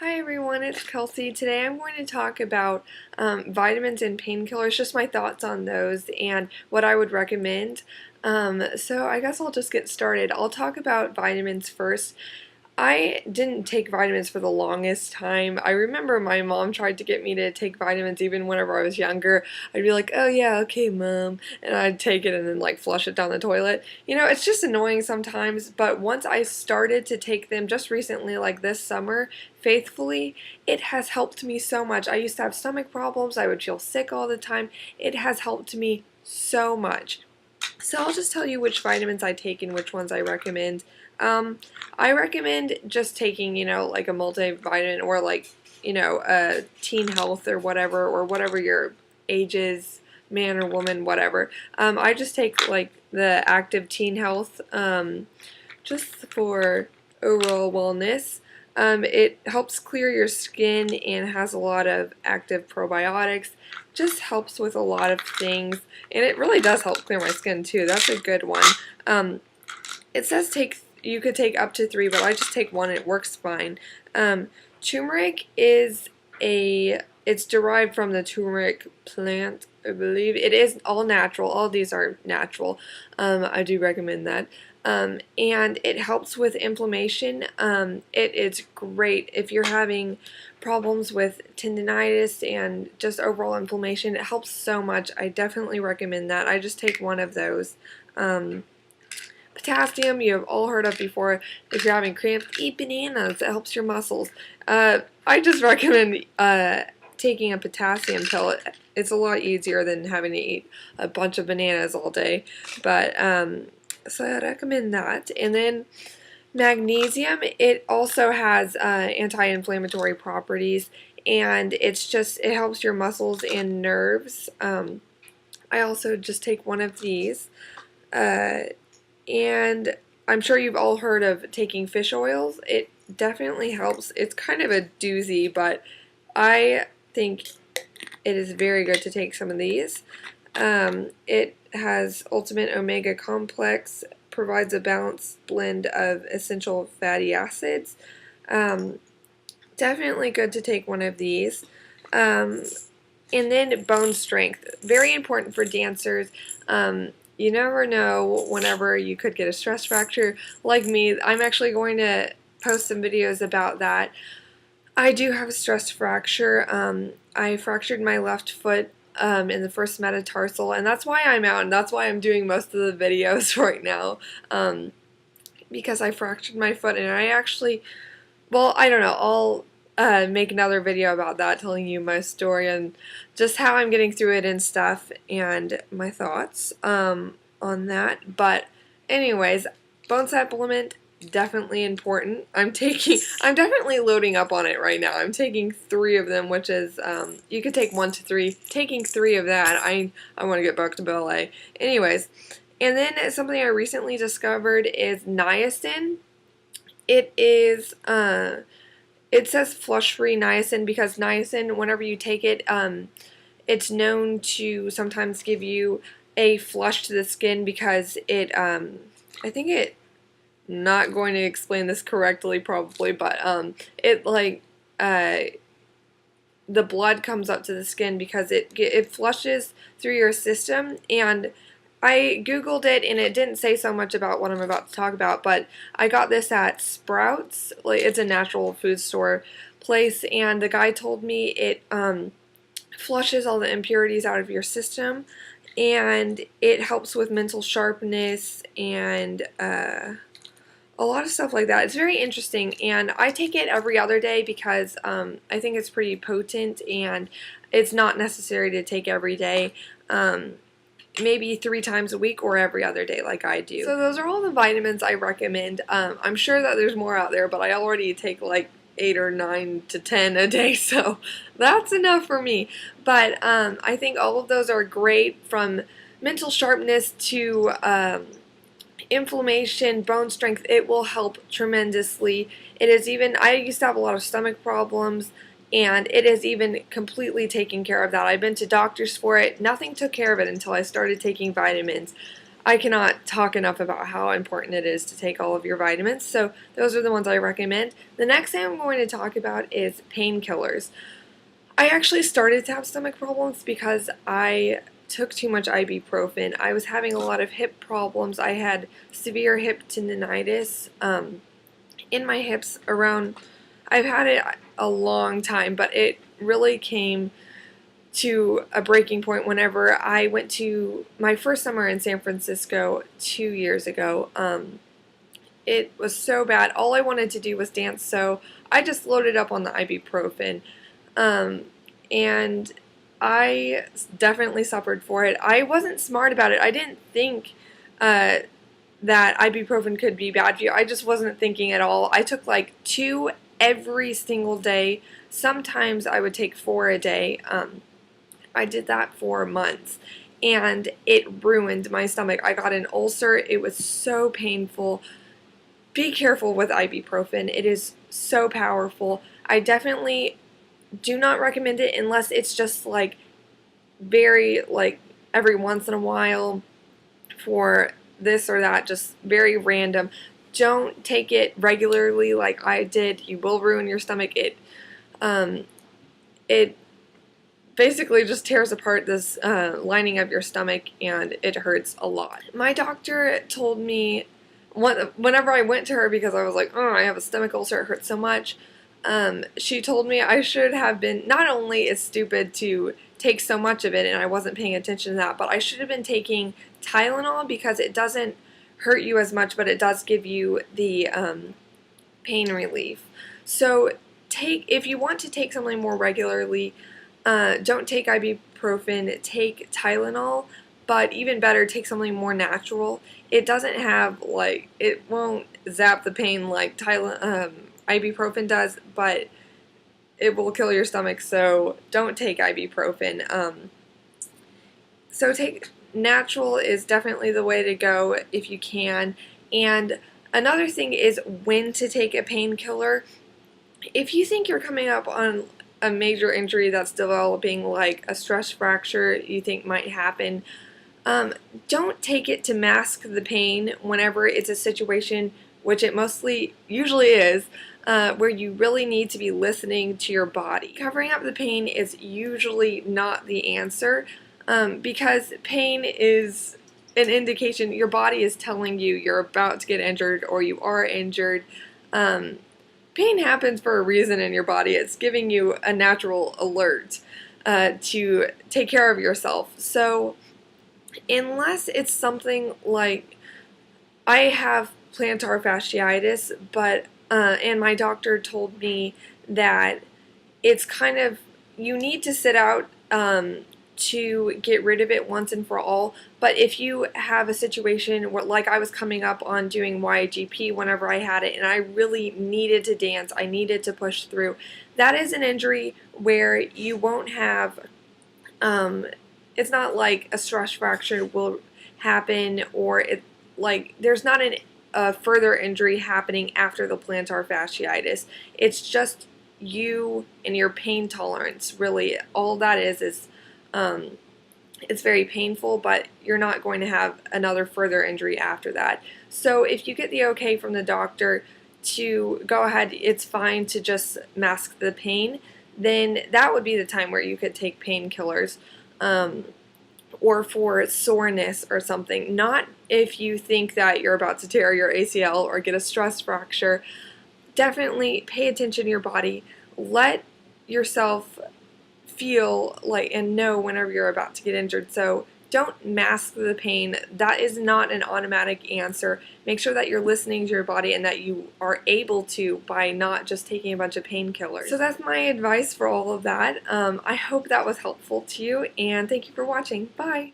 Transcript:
Hi everyone, it's Kelsey. Today I'm going to talk about vitamins and painkillers, just my thoughts on those and what I would recommend. So I guess I'll just get started. I'll talk about vitamins first. I didn't take vitamins for the longest time. I remember my mom tried to get me to take vitamins even whenever I was younger. I'd be like, oh yeah, okay mom, and I'd take it and then like flush it down the toilet. You know, it's just annoying sometimes, but once I started to take them just recently, like this summer, faithfully, it has helped me so much. I used to have stomach problems, I would feel sick all the time. It has helped me so much. So I'll just tell you which vitamins I take and which ones I recommend. I recommend just taking, like a multivitamin or like, a teen health or whatever your age is, man or woman, whatever. I just take like the active teen health, just for overall wellness. It helps clear your skin and has a lot of active probiotics. Just helps with a lot of things, and it really does help clear my skin too. That's a good one. It says you could take up to 3, but I just take 1 and it works fine. Turmeric it's derived from the turmeric plant, I believe. It is all natural. All these are natural. I do recommend that. And it helps with inflammation. It is great if you're having problems with tendinitis and just overall inflammation. It helps so much. I definitely recommend that. I just take 1 of those. Potassium, you have all heard of before. If you're having cramps, eat bananas. It helps your muscles. I just recommend taking a potassium pill. It's a lot easier than having to eat a bunch of bananas all day. But so I recommend that. And then magnesium, it also has anti-inflammatory properties, and it helps your muscles and nerves. I also just take 1 of these. And I'm sure you've all heard of taking fish oils. It definitely helps. It's kind of a doozy, but I think it is very good to take some of these. It has Ultimate Omega Complex, provides a balanced blend of essential fatty acids. Definitely good to take 1 of these. And then bone strength, very important for dancers. You never know whenever you could get a stress fracture. Like me, I'm actually going to post some videos about that. I do have a stress fracture. I fractured my left foot in the first metatarsal, and that's why I'm out, and that's why I'm doing most of the videos right now, because I fractured my foot, and I actually, well, I don't know, I'll make another video about that, telling you my story and just how I'm getting through it and stuff, and my thoughts on that. But anyways, bone supplement, definitely important. I'm definitely loading up on it right now. I'm taking 3 of them, which is, you could take 1 to 3. Taking 3 of that, I want to get back to ballet. Anyways, and then something I recently discovered is niacin. It is, it says flush-free niacin because niacin, whenever you take it, it's known to sometimes give you a flush to the skin because I think not going to explain this correctly probably, but it like the blood comes up to the skin because it flushes through your system. And I googled it and it didn't say so much about what I'm about to talk about, but I got this at Sprouts. Like, it's a natural food store place, and the guy told me it flushes all the impurities out of your system, and it helps with mental sharpness and a lot of stuff like that. It's very interesting, and I take it every other day because I think it's pretty potent, and it's not necessary to take every day. Maybe 3 times a week or every other day like I do. So those are all the vitamins I recommend. I'm sure that there's more out there, but I already take like 8 or 9 to 10 a day, so that's enough for me. But I think all of those are great, from mental sharpness to inflammation, bone strength. It will help tremendously. I used to have a lot of stomach problems, and it is even completely taken care of that. I've been to doctors for it. Nothing took care of it until I started taking vitamins. I cannot talk enough about how important it is to take all of your vitamins, so those are the ones I recommend. The next thing I'm going to talk about is painkillers. I actually started to have stomach problems because I took too much ibuprofen. I was having a lot of hip problems. I had severe hip tendinitis in my hips around, I've had it a long time, but it really came to a breaking point whenever I went to my first summer in San Francisco 2 years ago. It was so bad. All I wanted to do was dance, so I just loaded up on the ibuprofen. And I definitely suffered for it. I wasn't smart about it. I didn't think that ibuprofen could be bad for you. I just wasn't thinking at all. I took like 2 every single day. Sometimes I would take 4 a day. I did that for months, and it ruined my stomach. I got an ulcer. It was so painful. Be careful with ibuprofen. It is so powerful. I definitely do not recommend it unless it's just like very like every once in a while for this or that, just very random. Don't take it regularly like I did. You will ruin your stomach. It basically just tears apart this lining of your stomach, and it hurts a lot. My doctor told me whenever I went to her because I was like, oh, I have a stomach ulcer, it hurts so much. She told me I should have been, not only is stupid to take so much of it and I wasn't paying attention to that, but I should have been taking Tylenol because it doesn't hurt you as much, but it does give you the pain relief. So if you want to take something more regularly, don't take ibuprofen, take Tylenol, but even better, take something more natural. It doesn't have, like, it won't zap the pain like ibuprofen does, but it will kill your stomach, so don't take ibuprofen. So take natural is definitely the way to go if you can. And another thing is when to take a painkiller. If you think you're coming up on a major injury that's developing, like a stress fracture you think might happen, don't take it to mask the pain whenever it's a situation, which it usually is, where you really need to be listening to your body. Covering up the pain is usually not the answer, because pain is an indication your body is telling you you're about to get injured or you are injured. Pain happens for a reason in your body. It's giving you a natural alert to take care of yourself. So unless it's something like, I have plantar fasciitis, but and my doctor told me that it's kind of, you need to sit out to get rid of it once and for all. But if you have a situation where, like I was coming up on doing YGP whenever I had it and I really needed to dance, I needed to push through, that is an injury where you won't have, it's not like a stress fracture will happen, or there's not a further injury happening after the plantar fasciitis. It's just you and your pain tolerance, really. All that is it's very painful, but you're not going to have another further injury after that. So if you get the okay from the doctor to go ahead, it's fine to just mask the pain, then that would be the time where you could take painkillers, or for soreness or something. Not if you think that you're about to tear your ACL or get a stress fracture. Definitely pay attention to your body. Let yourself feel like and know whenever you're about to get injured. So don't mask the pain. That is not an automatic answer. Make sure that you're listening to your body and that you are able to by not just taking a bunch of painkillers. So that's my advice for all of that. I hope that was helpful to you, and thank you for watching. Bye!